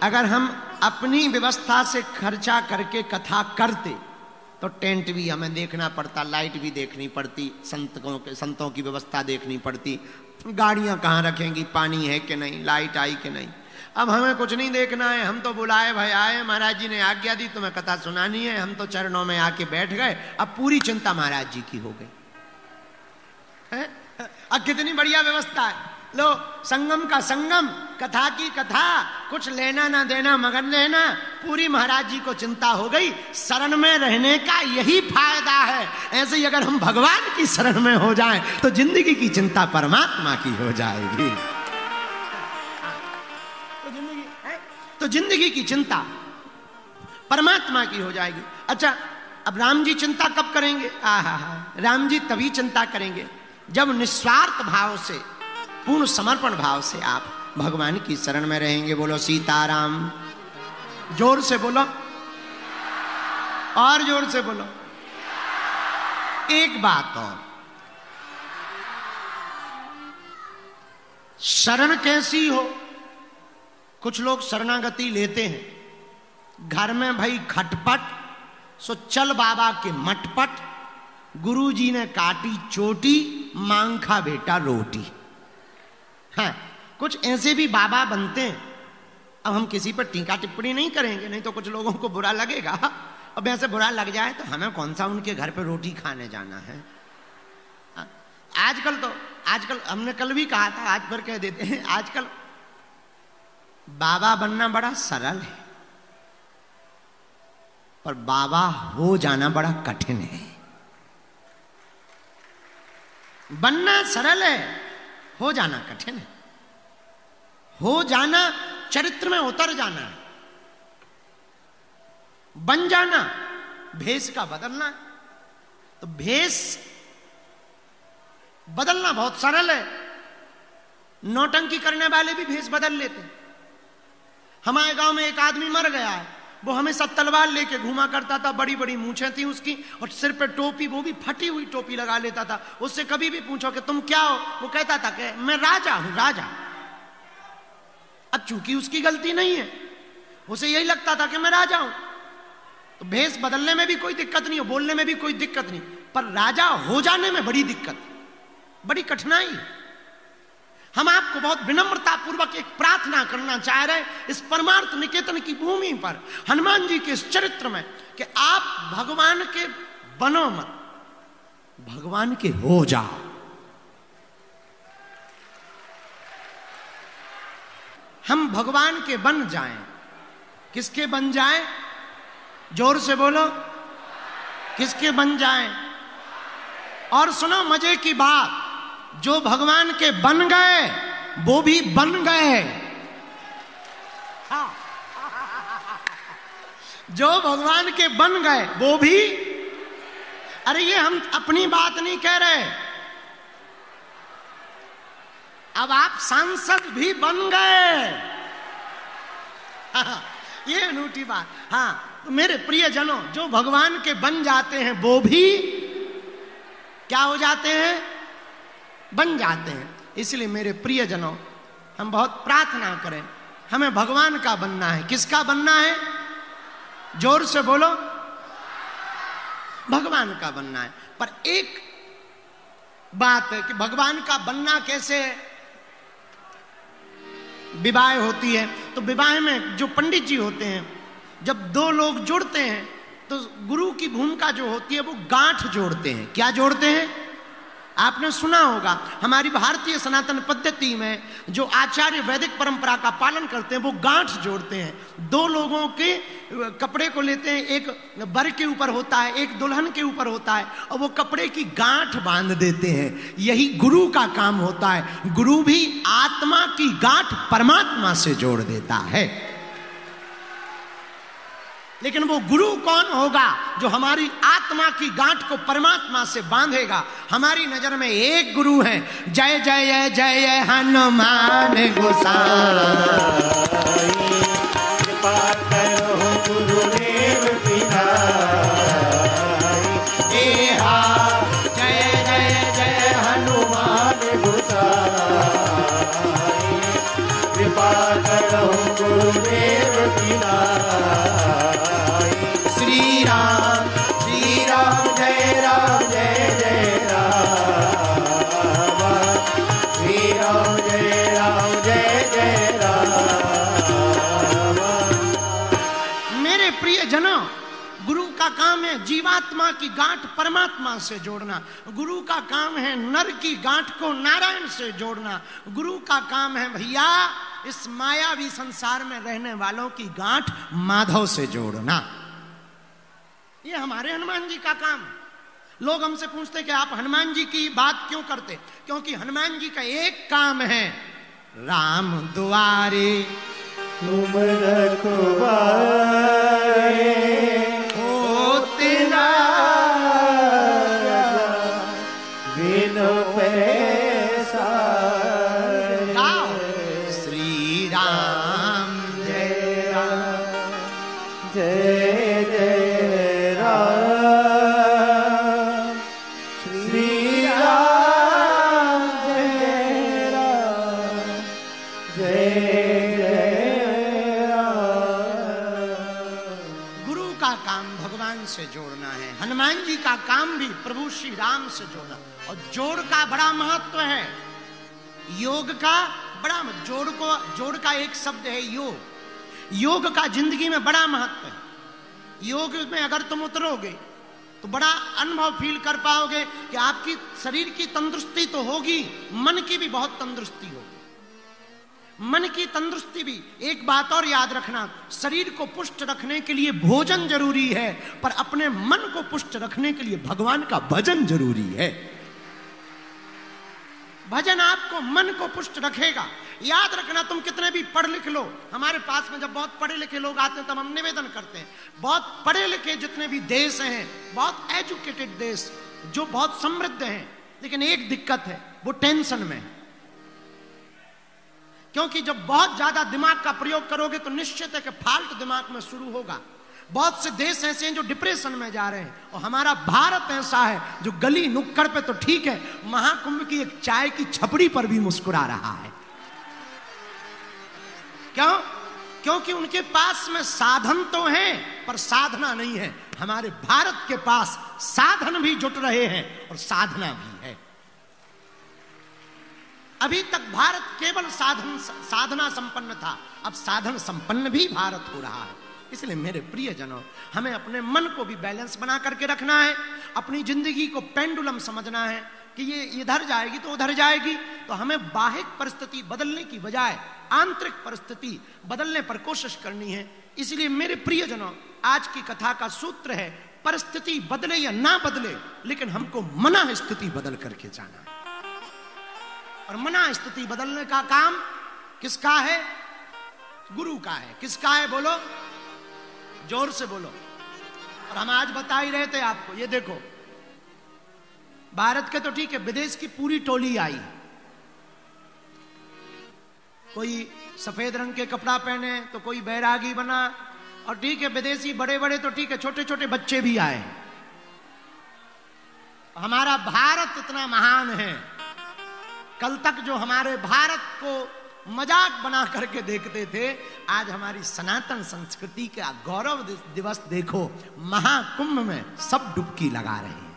अगर हम अपनी व्यवस्था से खर्चा करके कथा करते तो टेंट भी हमें देखना पड़ता, लाइट भी देखनी पड़ती, संतों की व्यवस्था देखनी पड़ती, गाड़ियां कहाँ रखेंगी, पानी है कि नहीं, लाइट आई कि नहीं। अब हमें कुछ नहीं देखना है, हम तो बुलाए भाई आए, महाराज जी ने आज्ञा दी तुम्हें कथा सुनानी है, हम तो चरणों में आके बैठ गए। अब पूरी चिंता महाराज जी की हो गई है? अब कितनी बढ़िया व्यवस्था है। लो संगम का संगम, कथा की कथा, कुछ लेना ना देना मगर लेना, पूरी महाराज जी को चिंता हो गई। शरण में रहने का यही फायदा है। ऐसे ही अगर हम भगवान की शरण में हो जाएं तो जिंदगी की चिंता परमात्मा की हो जाएगी। तो जिंदगी की चिंता परमात्मा की हो जाएगी। अच्छा, अब राम जी चिंता कब करेंगे? राम जी तभी चिंता करेंगे जब निस्वार्थ भाव से, पूर्ण समर्पण भाव से आप भगवान की शरण में रहेंगे। बोलो सीताराम, जोर से बोलो, और जोर से बोलो। एक बात और, शरण कैसी हो? कुछ लोग शरणागति लेते हैं, घर में भाई खटपट, सो चल बाबा के मटपट, गुरुजी ने काटी चोटी, मांग खा बेटा रोटी। हाँ, कुछ ऐसे भी बाबा बनते हैं। अब हम किसी पर टीका टिप्पणी नहीं करेंगे, नहीं तो कुछ लोगों को बुरा लगेगा। अब ऐसे बुरा लग जाए तो हमें कौन सा उनके घर पे रोटी खाने जाना है। आजकल हमने कल भी कहा था, आज फिर कह देते हैं, आजकल बाबा बनना बड़ा सरल है पर बाबा हो जाना बड़ा कठिन है। बनना सरल है, हो जाना कठिन है। हो जाना चरित्र में उतर जाना है, बन जाना भेष का बदलना है। तो भेष बदलना बहुत सरल है। नौटंकी करने वाले भी भेष बदल लेते हैं। हमारे गांव में एक आदमी मर गया है, वो हमेशा तलवार लेके घूमा करता था, बड़ी बड़ी मूछें थी उसकी, और सिर पे टोपी, वो भी फटी हुई टोपी लगा लेता था। उससे कभी भी पूछो कि तुम क्या हो, वो कहता था कि मैं राजा हूं, राजा। अब चूंकि उसकी गलती नहीं है, उसे यही लगता था कि मैं राजा हूं, तो भेष बदलने में भी कोई दिक्कत नहीं है, बोलने में भी कोई दिक्कत नहीं, पर राजा हो जाने में बड़ी दिक्कत, बड़ी कठिनाई है। हम आपको बहुत विनम्रता पूर्वक एक प्रार्थना करना चाह रहे हैं इस परमार्थ निकेतन की भूमि पर, हनुमान जी के इस चरित्र में, कि आप भगवान के बनो मत, भगवान के हो जाओ। हम भगवान के बन जाएं। किसके बन जाएं? जोर से बोलो, किसके बन जाएं? और सुनो मजे की बात, जो भगवान के बन गए वो भी बन गए। हाँ। जो भगवान के बन गए वो भी, अरे ये हम अपनी बात नहीं कह रहे, अब आप सांसद भी बन गए। हाँ, ये अनूठी बात। हाँ, तो मेरे प्रियजनों, जो भगवान के बन जाते हैं वो भी क्या हो जाते हैं? बन जाते हैं। इसलिए मेरे प्रियजनों, हम बहुत प्रार्थना करें, हमें भगवान का बनना है। किसका बनना है? जोर से बोलो, भगवान का बनना है। पर एक बात है कि भगवान का बनना कैसे है? विवाह होती है तो विवाह में जो पंडित जी होते हैं, जब दो लोग जुड़ते हैं तो गुरु की भूमिका जो होती है वो गांठ जोड़ते हैं। क्या जोड़ते हैं? आपने सुना होगा, हमारी भारतीय सनातन पद्धति में जो आचार्य वैदिक परंपरा का पालन करते हैं वो गांठ जोड़ते हैं। दो लोगों के कपड़े को लेते हैं, एक वर के ऊपर होता है, एक दुल्हन के ऊपर होता है, और वो कपड़े की गांठ बांध देते हैं। यही गुरु का काम होता है। गुरु भी आत्मा की गांठ परमात्मा से जोड़ देता है। लेकिन वो गुरु कौन होगा जो हमारी आत्मा की गांठ को परमात्मा से बांधेगा? हमारी नजर में एक गुरु है, जय जय जय हनुमान गोसाई, कृपा करो गुरुदेव की नाई। जय जय जय हनुमान गोसाई, कृपा करो गुरुदेव श्री राम जय राम जय जय राम, श्री राम जय जय राम। मेरे प्रिय जनों, गुरु का काम है जीवात्मा की गांठ परमात्मा से जोड़ना। गुरु का काम है नर की गांठ को नारायण से जोड़ना। गुरु का काम है भैया इस मायावी संसार में रहने वालों की गांठ माधव से जोड़ना। ये हमारे हनुमान जी का काम है। लोग हमसे पूछते कि आप हनुमान जी की बात क्यों करते? क्योंकि हनुमान जी का एक काम है, राम दुआरे तुम रखवारे होते ना बिनु पैसारे। गाओ श्री राम जय राम जय जय राम, श्री राम जय राम जय जय राम। गुरु का काम भगवान से जोड़ना है। हनुमान जी का काम भी प्रभु श्री राम से जोड़ना। और जोड़ का बड़ा महत्व है, योग का बड़ा जोड़ का एक शब्द है योग। योग का जिंदगी में बड़ा महत्व है। योग में अगर तुम उतरोगे तो बड़ा अनुभव फील कर पाओगे कि आपकी शरीर की तंदुरुस्ती तो होगी, मन की भी बहुत तंदुरुस्ती होगी। मन की तंदुरुस्ती भी। एक बात और याद रखना, शरीर को पुष्ट रखने के लिए भोजन जरूरी है, पर अपने मन को पुष्ट रखने के लिए भगवान का भजन जरूरी है। भजन आपको मन को पुष्ट रखेगा। याद रखना, तुम कितने भी पढ़ लिख लो, हमारे पास में जब बहुत पढ़े लिखे लोग आते हैं तब हम निवेदन करते हैं, बहुत पढ़े लिखे जितने भी देश हैं, बहुत एजुकेटेड देश जो बहुत समृद्ध हैं, लेकिन एक दिक्कत है, वो टेंशन में। क्योंकि जब बहुत ज्यादा दिमाग का प्रयोग करोगे तो निश्चित है कि फाल्ट दिमाग में शुरू होगा। बहुत से देश ऐसे हैं जो डिप्रेशन में जा रहे हैं, और हमारा भारत ऐसा है जो गली नुक्कड़ पे तो ठीक है, महाकुंभ की एक चाय की छपड़ी पर भी मुस्कुरा रहा है। क्यों? क्योंकि उनके पास में साधन तो हैं पर साधना नहीं है। हमारे भारत के पास साधन भी जुट रहे हैं और साधना भी है। अभी तक भारत केवल साधना संपन्न था, अब साधन संपन्न भी भारत हो रहा है। इसलिए मेरे प्रियजनों, हमें अपने मन को भी बैलेंस बना करके रखना है। अपनी जिंदगी को पेंडुलम समझना है कि ये इधर जाएगी तो उधर जाएगी। तो हमें बाह्य परिस्थिति बदलने की बजाय आंतरिक परिस्थिति बदलने पर कोशिश करनी है। इसलिए मेरे प्रियजनों, आज की कथा का सूत्र है, परिस्थिति बदले या ना बदले, लेकिन हमको मना स्थिति बदल करके जाना है। और मना स्थिति बदलने का काम किसका है? गुरु का है। किसका है? बोलो, जोर से बोलो। और हम आज बता ही रहे थे आपको, ये देखो, भारत के तो ठीक है, विदेश की पूरी टोली आई। कोई सफेद रंग के कपड़ा पहने तो कोई बैरागी बना, और ठीक है विदेशी बड़े बड़े तो ठीक है, छोटे छोटे बच्चे भी आए। हमारा भारत इतना महान है, कल तक जो हमारे भारत को मजाक बना करके देखते थे, आज हमारी सनातन संस्कृति का गौरव दिवस देखो, महाकुंभ में सब डुबकी लगा रहे हैं।